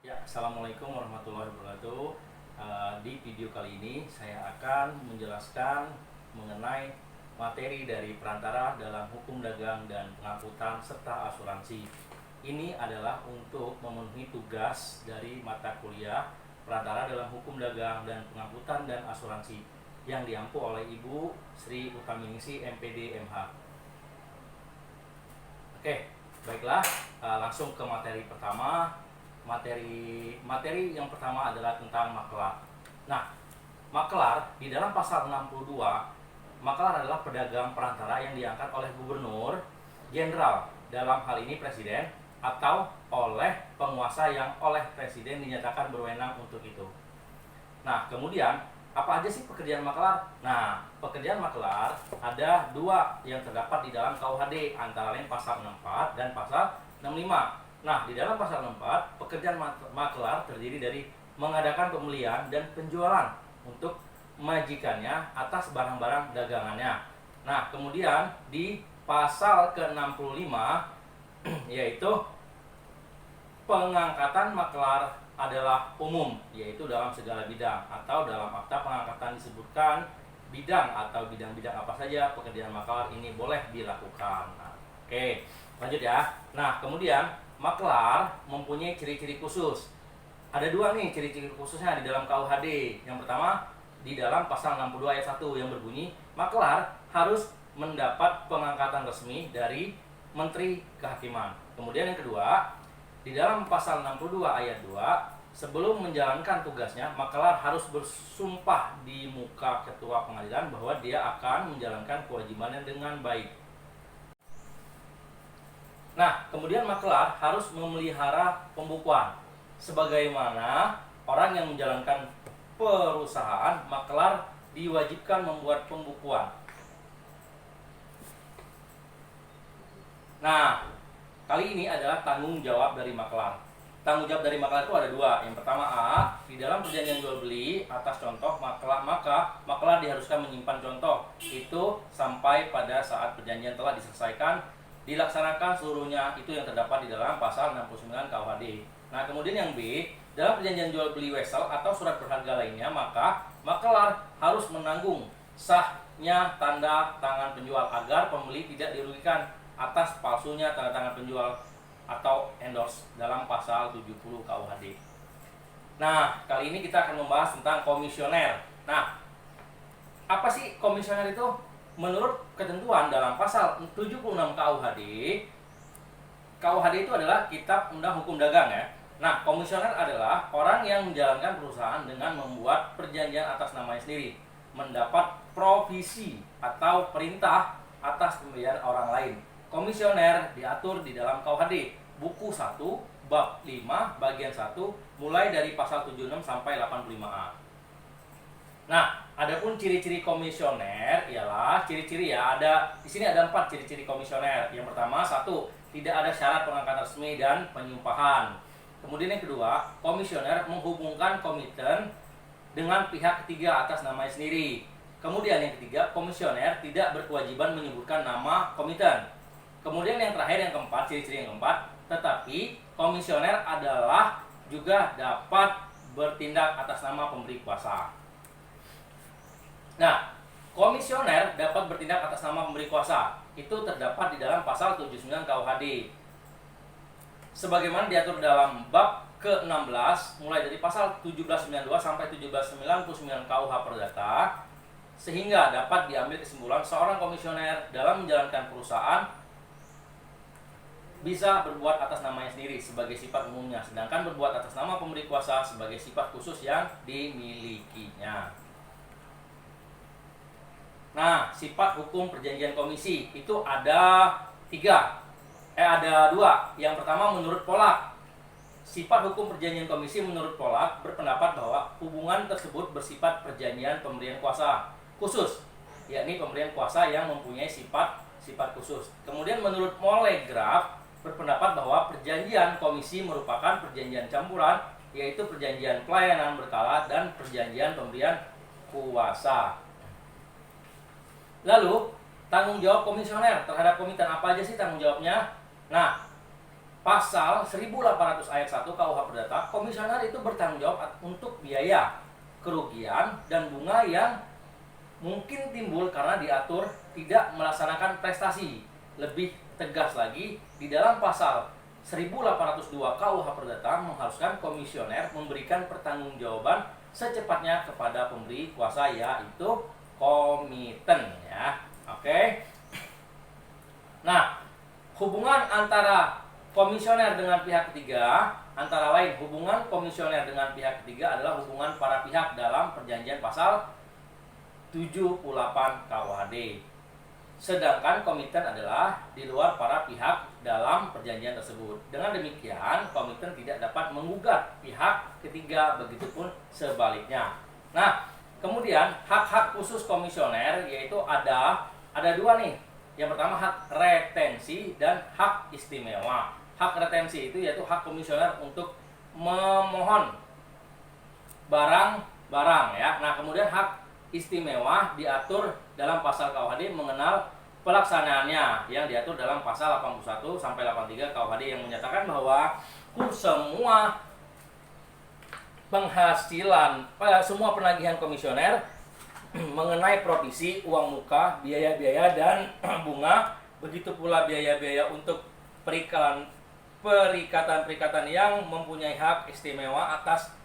Ya, Assalamualaikum warahmatullahi wabarakatuh. Di video kali ini saya akan menjelaskan mengenai materi dari perantara dalam hukum dagang dan pengangkutan serta asuransi. Ini adalah untuk memenuhi tugas dari mata kuliah perantara dalam hukum dagang dan pengangkutan dan asuransi yang diampu oleh Ibu Sri Utaminingsih MPD MH. Oke, baiklah, langsung ke materi pertama. Materi yang pertama adalah tentang makelar. Nah, makelar di dalam pasal 62, makelar adalah pedagang perantara yang diangkat oleh gubernur jenderal, dalam hal ini presiden, atau oleh penguasa yang oleh presiden dinyatakan berwenang untuk itu. Nah, kemudian apa aja sih pekerjaan makelar? Nah, pekerjaan makelar ada dua yang terdapat di dalam KUHD, antara lain pasal 64 dan pasal 65. Nah, di dalam pasal 64, pekerjaan makelar terdiri dari mengadakan pembelian dan penjualan untuk majikannya atas barang-barang dagangannya. Nah, kemudian di pasal ke-65 yaitu pengangkatan makelar adalah umum, yaitu dalam segala bidang, atau dalam akta pengangkatan disebutkan bidang atau bidang-bidang apa saja pekerjaan makelar ini boleh dilakukan. Nah, oke, lanjut ya. Nah, kemudian makelar mempunyai ciri-ciri khusus. Ada dua nih ciri-ciri khususnya di dalam KUHD. Yang pertama di dalam pasal 62 ayat 1 yang berbunyi makelar harus mendapat pengangkatan resmi dari Menteri Kehakiman. Kemudian yang kedua, di dalam pasal 62 ayat 2, sebelum menjalankan tugasnya, makelar harus bersumpah di muka ketua pengadilan bahwa dia akan menjalankan kewajibannya dengan baik. Nah, kemudian makelar harus memelihara pembukuan. Sebagaimana orang yang menjalankan perusahaan, makelar diwajibkan membuat pembukuan. Nah, kali ini adalah tanggung jawab dari makelar. Tanggung jawab dari makelar itu ada dua. Yang pertama A, di dalam perjanjian jual beli atas contoh maka makelar diharuskan menyimpan contoh itu sampai pada saat perjanjian telah diselesaikan, dilaksanakan seluruhnya, itu yang terdapat di dalam pasal 69 KUHD. Nah, kemudian yang B, dalam perjanjian jual beli wesel atau surat berharga lainnya, maka makelar harus menanggung sahnya tanda tangan penjual agar pembeli tidak dirugikan atas palsunya tanda tangan penjual atau endorse dalam pasal 70 KUHD. Nah, kali ini kita akan membahas tentang komisioner. Nah, apa sih komisioner itu? Menurut ketentuan dalam pasal 76 KUHD, KUHD itu adalah Kitab Undang Hukum Dagang ya. Nah, komisioner adalah orang yang menjalankan perusahaan dengan membuat perjanjian atas namanya sendiri, mendapat provisi atau perintah atas pemberian orang lain. Komisioner diatur di dalam KUHD, buku 1, bab 5, bagian 1, mulai dari pasal 76 sampai 85A. Nah, adapun ciri-ciri komisioner ialah ciri-ciri ya, di sini ada 4 ciri-ciri komisioner. Yang pertama, 1, tidak ada syarat pengangkatan resmi dan penyumpahan. Kemudian yang kedua, komisioner menghubungkan komiten dengan pihak ketiga atas namanya sendiri. Kemudian yang ketiga, komisioner tidak berkewajiban menyebutkan nama komiten. Kemudian yang terakhir, yang keempat, ciri-ciri yang keempat, tetapi komisioner adalah juga dapat bertindak atas nama pemberi kuasa. Nah, komisioner dapat bertindak atas nama pemberi kuasa. Itu terdapat di dalam pasal 79 KUHD. Sebagaimana diatur dalam bab ke-16 mulai dari pasal 1792 sampai 1799 KUH Perdata, sehingga dapat diambil kesimpulan seorang komisioner dalam menjalankan perusahaan bisa berbuat atas namanya sendiri sebagai sifat umumnya, sedangkan berbuat atas nama pemberi kuasa sebagai sifat khusus yang dimilikinya. Nah, sifat hukum perjanjian komisi itu ada dua. Yang pertama, menurut Polak, sifat hukum perjanjian komisi menurut Polak berpendapat bahwa hubungan tersebut bersifat perjanjian pemberian kuasa khusus, yakni pemberian kuasa yang mempunyai sifat khusus. Kemudian menurut Molegraf berpendapat bahwa perjanjian komisi merupakan perjanjian campuran, yaitu perjanjian pelayanan berkala dan perjanjian pemberian kuasa. Lalu, tanggung jawab komisioner terhadap komiten apa aja sih tanggung jawabnya? Nah, pasal 1800 ayat 1 KUH Perdata, komisioner itu bertanggung jawab untuk biaya, kerugian, dan bunga yang mungkin timbul karena diatur tidak melaksanakan prestasi. Lebih tegas lagi, di dalam pasal 1802 KUH Perdata mengharuskan komisioner memberikan pertanggungjawaban secepatnya kepada pemberi kuasa, yaitu komiten, ya. Oke. Nah, hubungan antara komisioner dengan pihak ketiga, antara lain hubungan komisioner dengan pihak ketiga adalah hubungan para pihak dalam perjanjian pasal 78 KUHD. Sedangkan komiten adalah di luar para pihak dalam perjanjian tersebut. Dengan demikian, komiten tidak dapat menggugat pihak ketiga, begitupun sebaliknya. Nah, kemudian hak-hak khusus komisioner yaitu ada dua nih. Yang pertama hak retensi dan hak istimewa. Hak retensi itu yaitu hak komisioner untuk memohon barang-barang, ya. Nah, kemudian hak istimewa diatur dalam pasal KUHD mengenal pelaksanaannya yang diatur dalam pasal 81 sampai 83 KUHD yang menyatakan bahwa semua penghasilan, semua penagihan komisioner mengenai provisi, uang muka, biaya-biaya, dan bunga, begitu pula biaya-biaya untuk perikatan-perikatan yang mempunyai hak istimewa atas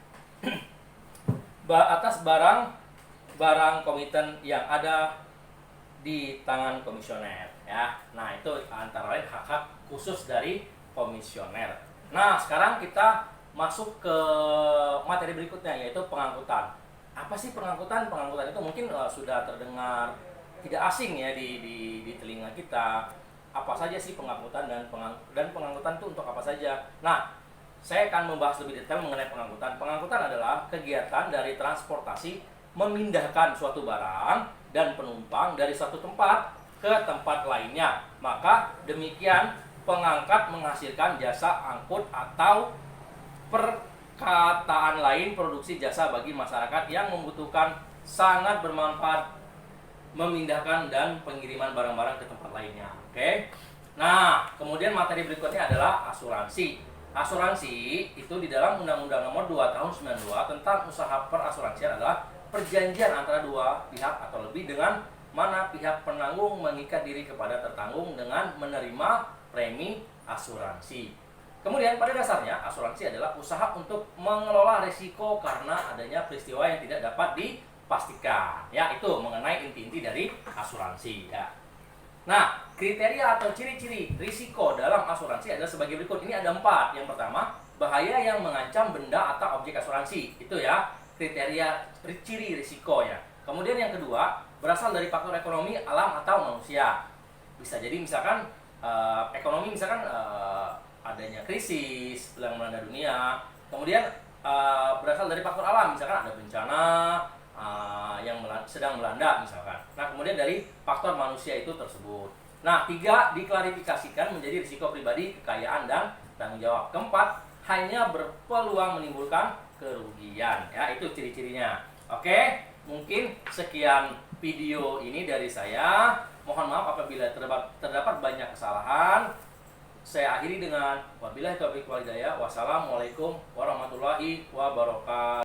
barang komiten yang ada di tangan komisioner, ya. Nah, itu antara lain hak-hak khusus dari komisioner. Nah, sekarang kita masuk ke materi berikutnya, yaitu pengangkutan. Apa sih pengangkutan? Pengangkutan itu mungkin sudah terdengar tidak asing ya di telinga kita. Apa saja sih pengangkutan dan pengangkutan itu untuk apa saja? Nah, saya akan membahas lebih detail mengenai pengangkutan. Pengangkutan adalah kegiatan dari transportasi memindahkan suatu barang dan penumpang dari satu tempat ke tempat lainnya. Maka demikian pengangkat menghasilkan jasa angkut atau perkataan lain produksi jasa bagi masyarakat yang membutuhkan, sangat bermanfaat memindahkan dan pengiriman barang-barang ke tempat lainnya. Oke. Nah, kemudian materi berikutnya adalah asuransi. Asuransi itu di dalam Undang-Undang Nomor 2 Tahun 92 tentang usaha perasuransian adalah perjanjian antara dua pihak atau lebih dengan mana pihak penanggung mengikat diri kepada tertanggung dengan menerima premi asuransi. Kemudian pada dasarnya asuransi adalah usaha untuk mengelola risiko karena adanya peristiwa yang tidak dapat dipastikan. Ya, itu mengenai inti-inti dari asuransi, ya. Nah, kriteria atau ciri-ciri risiko dalam asuransi adalah sebagai berikut. Ini ada 4. Yang pertama, bahaya yang mengancam benda atau objek asuransi. Itu ya, kriteria ciri risiko ya. Kemudian yang kedua, berasal dari faktor ekonomi, alam, atau manusia. Bisa jadi misalkan ekonomi, misalkan adanya krisis yang melanda dunia. Kemudian berasal dari faktor alam, misalkan ada bencana yang sedang melanda misalkan. Nah, kemudian dari faktor manusia itu tersebut. Nah, 3, diklarifikasikan menjadi risiko pribadi, kekayaan, dan tanggung jawab. Keempat, hanya berpeluang menimbulkan kerugian. Ya, itu ciri-cirinya. Oke, mungkin sekian video ini dari saya. Mohon maaf apabila terdapat banyak kesalahan. Saya akhiri dengan wabillahi taufiq wal hidayah. Wassalamualaikum warahmatullahi wabarakatuh.